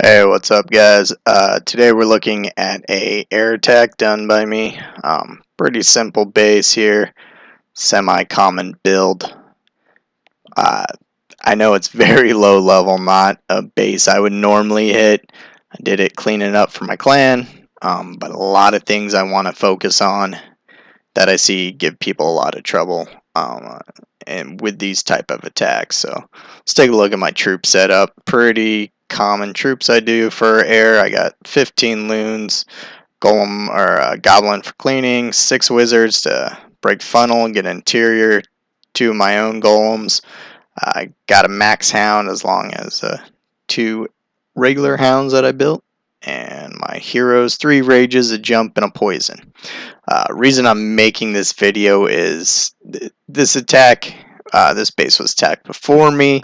Hey, what's up, guys? Today we're looking at a air attack done by me. Pretty simple base here, semi-common build. Uh, I know it's very low level, not a base I would normally hit. I did it cleaning up for my clan, but a lot of things I want to focus on that I see give people a lot of trouble, and with these type of attacks. So let's take a look at my troop setup. Pretty common troops I do for air. I got 15 loons, golem or goblin for cleaning, 6 wizards to break funnel and get interior, 2 of my own golems. I got a max hound as long as 2 regular hounds that I built, and my heroes, 3 rages, a jump, and a poison. Reason I'm making this video is this attack, this base was attacked before me,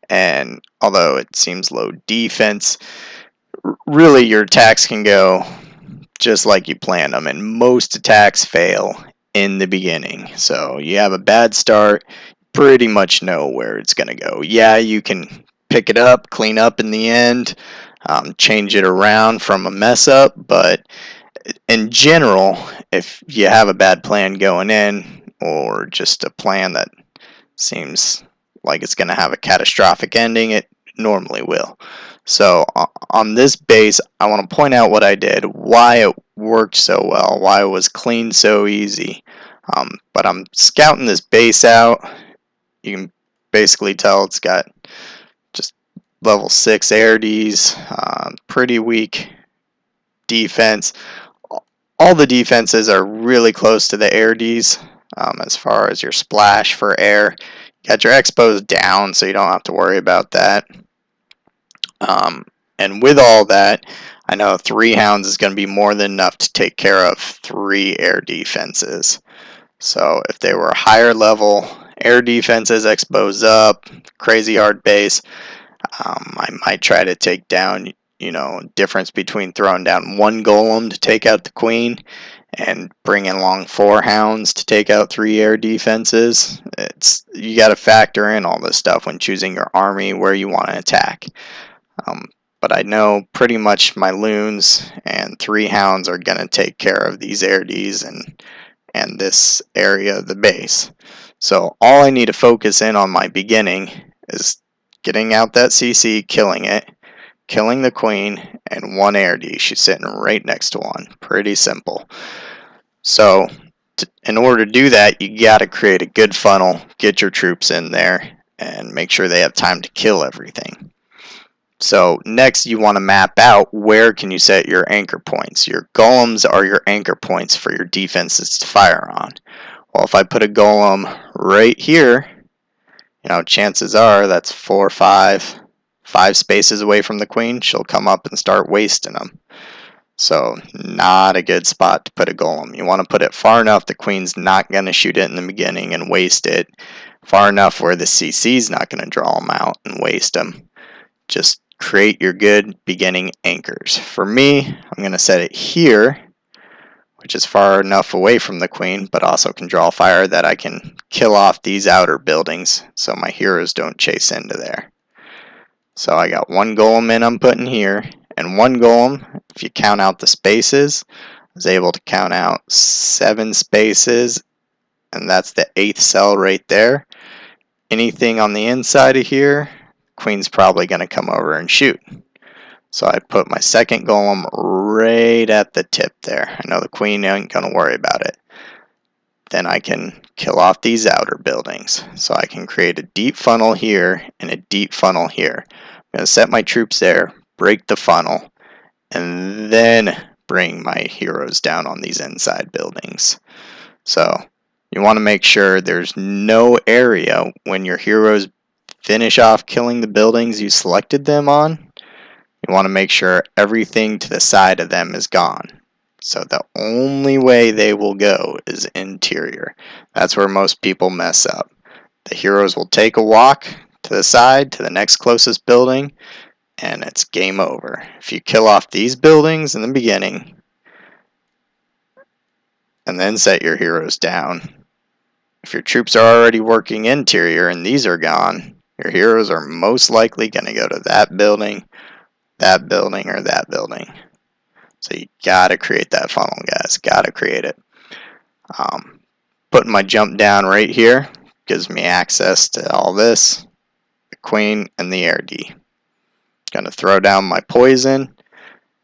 and although it seems low defense, really your attacks can go just like you planned them, and most attacks fail in the beginning. So you have a bad start, pretty much know where it's going to go. Yeah, you can pick it up, clean up in the end, change it around from a mess up, but in general, if you have a bad plan going in, or just a plan that seems like it's going to have a catastrophic ending, it normally will. So on this base, I want to point out what I did, why it worked so well, why it was clean so easy. But I'm scouting this base out. You can basically tell it's got just level 6 air Ds, pretty weak defense. All the defenses are really close to the air Ds, as far as your splash for air. You got your expos down, so you don't have to worry about that. Um, and with all that, I know 3 hounds is going to be more than enough to take care of 3 air defenses. So if they were higher level air defenses, expos up, crazy hard base, I might try to take down, difference between throwing down 1 golem to take out the queen and bringing along 4 hounds to take out 3 air defenses. You got to factor in all this stuff when choosing your army, where you want to attack. But I know pretty much my loons and 3 hounds are going to take care of these air Ds and this area of the base. So all I need to focus in on my beginning is getting out that CC, killing it, killing the queen, and 1 air D. She's sitting right next to 1. Pretty simple. So in order to do that, you got to create a good funnel, get your troops in there, and make sure they have time to kill everything. So next you want to map out where can you set your anchor points. Your golems are your anchor points for your defenses to fire on. Well, if I put a golem right here, chances are that's 4 or 5 spaces away from the queen. She'll come up and start wasting them. So not a good spot to put a golem. You want to put it far enough the queen's not going to shoot it in the beginning and waste it. Far enough where the CC's not going to draw them out and waste them. Just create your good beginning anchors. For me, I'm going to set it here, which is far enough away from the queen, but also can draw fire that I can kill off these outer buildings so my heroes don't chase into there. So I got 1 golem in I'm putting here, and 1 golem, if you count out the spaces, I was able to count out 7 spaces, and that's the 8th cell right there. Anything on the inside of here, queen's probably going to come over and shoot. So I put my 2nd golem right at the tip there. I know the queen ain't going to worry about it. Then I can kill off these outer buildings. So I can create a deep funnel here and a deep funnel here. I'm going to set my troops there, break the funnel, and then bring my heroes down on these inside buildings. So you want to make sure there's no area when your heroes finish off killing the buildings you selected them on. You want to make sure everything to the side of them is gone. So the only way they will go is interior. That's where most people mess up. The heroes will take a walk to the side to the next closest building, and it's game over. If you kill off these buildings in the beginning and then set your heroes down, if your troops are already working interior and these are gone, your heroes are most likely going to go to that building that building, or that building. So you gotta create that funnel, guys. Gotta create it. Putting my jump down right here gives me access to all this, the queen and the air D. Gonna throw down my poison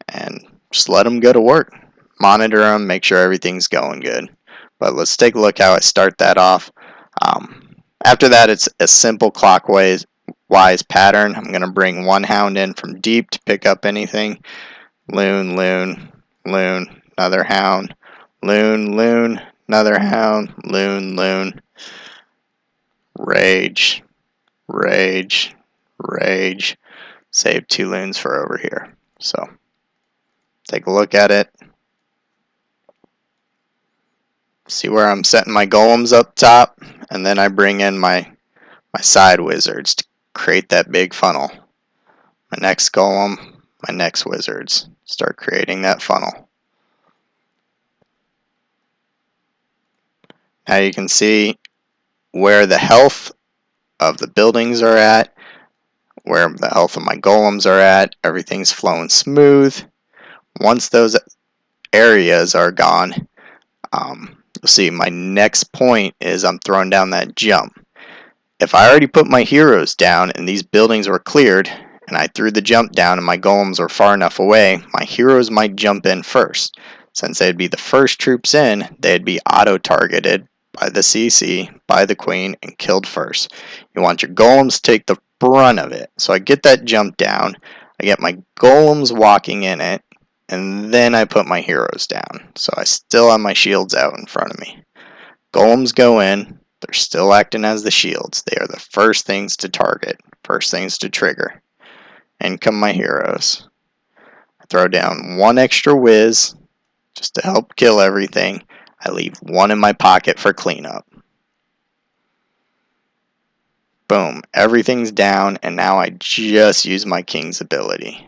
and just let them go to work. Monitor them, make sure everything's going good. But let's take a look how I start that off. After that, it's a simple clockwise pattern. I'm going to bring one hound in from deep to pick up anything. Loon, loon, loon, another hound. Loon, loon, another hound. Loon, loon. Rage, rage, rage. Save 2 loons for over here. So take a look at it. See where I'm setting my golems up top, and then I bring in my side wizards to create that big funnel. My next golem, my next wizards. Start creating that funnel. Now you can see where the health of the buildings are at, where the health of my golems are at. Everything's flowing smooth. Once those areas are gone, you'll see my next point is I'm throwing down that jump. If I already put my heroes down and these buildings were cleared, and I threw the jump down and my golems were far enough away, my heroes might jump in first. Since they'd be the first troops in, they'd be auto-targeted by the CC, by the queen, and killed first. You want your golems to take the brunt of it. So I get that jump down, I get my golems walking in it, and then I put my heroes down. So I still have my shields out in front of me. Golems go in, they're still acting as the shields. They are the first things to target, first things to trigger. In come my heroes. I throw down 1 extra whiz just to help kill everything. I leave 1 in my pocket for cleanup. Boom, everything's down, and now I just use my king's ability.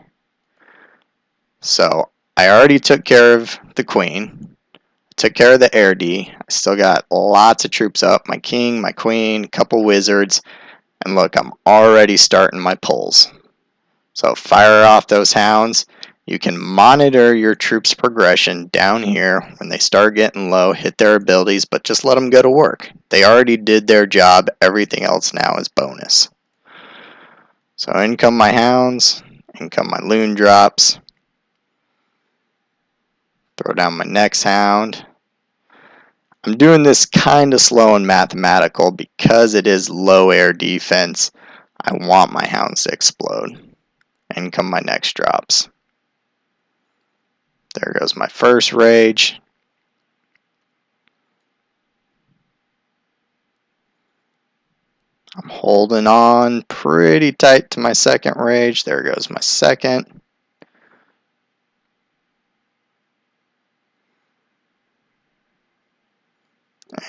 So I already took care of the queen, took care of the air D. I still got lots of troops up, my king, my queen, a couple wizards, and look, I'm already starting my pulls. So fire off those hounds. You can monitor your troops' progression down here. When they start getting low, hit their abilities, but just let them go to work. They already did their job. Everything else now is bonus. So in come my hounds, in come my loon drops. Throw down my next hound. I'm doing this kind of slow and mathematical because it is low air defense. I want my hounds to explode. In come my next drops. There goes my first rage. I'm holding on pretty tight to my second rage. There goes my second.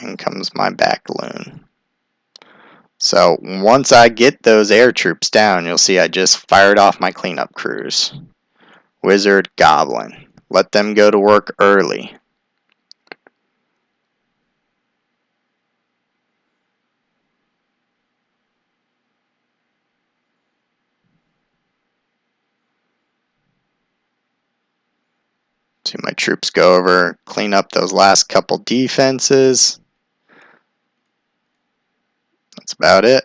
And comes my back loon. So once I get those air troops down, you'll see I just fired off my cleanup crews. Wizard, goblin. Let them go to work early. See my troops go over, clean up those last couple defenses. That's about it.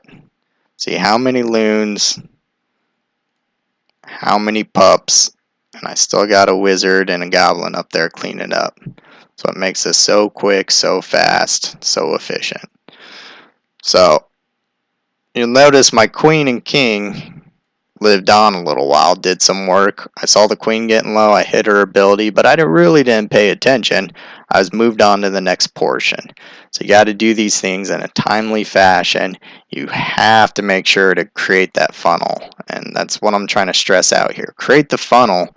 See how many loons, how many pups, and I still got a wizard and a goblin up there cleaning up. So it makes this so quick, so fast, so efficient. So you'll notice my queen and king lived on a little while, did some work. I saw the queen getting low, I hit her ability, but I really didn't pay attention. I was moved on to the next portion. So you got to do these things in a timely fashion. You have to make sure to create that funnel, and that's what I'm trying to stress out here. Create the funnel,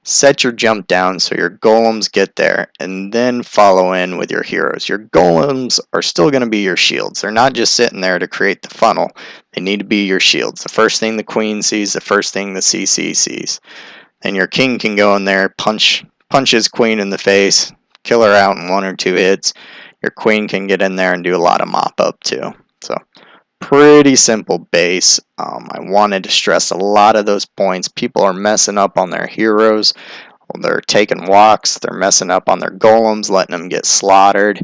set your jump down so your golems get there, and then follow in with your heroes. Your golems are still going to be your shields. They're not just sitting there to create the funnel. They need to be your shields. The first thing the queen sees, the first thing the CC sees. And your king can go in there, punch his queen in the face, kill her out in 1 or 2 hits. Your queen can get in there and do a lot of mop up too. So pretty simple base. I wanted to stress a lot of those points. People are messing up on their heroes. They're taking walks. They're messing up on their golems, letting them get slaughtered.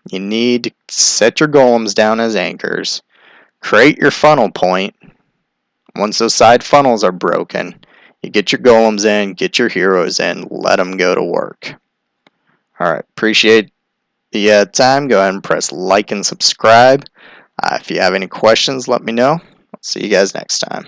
You need to set your golems down as anchors. Create your funnel point. Once those side funnels are broken, you get your golems in, get your heroes in, let them go to work. Alright, appreciate the time. Go ahead and press like and subscribe. If you have any questions, let me know. I'll see you guys next time.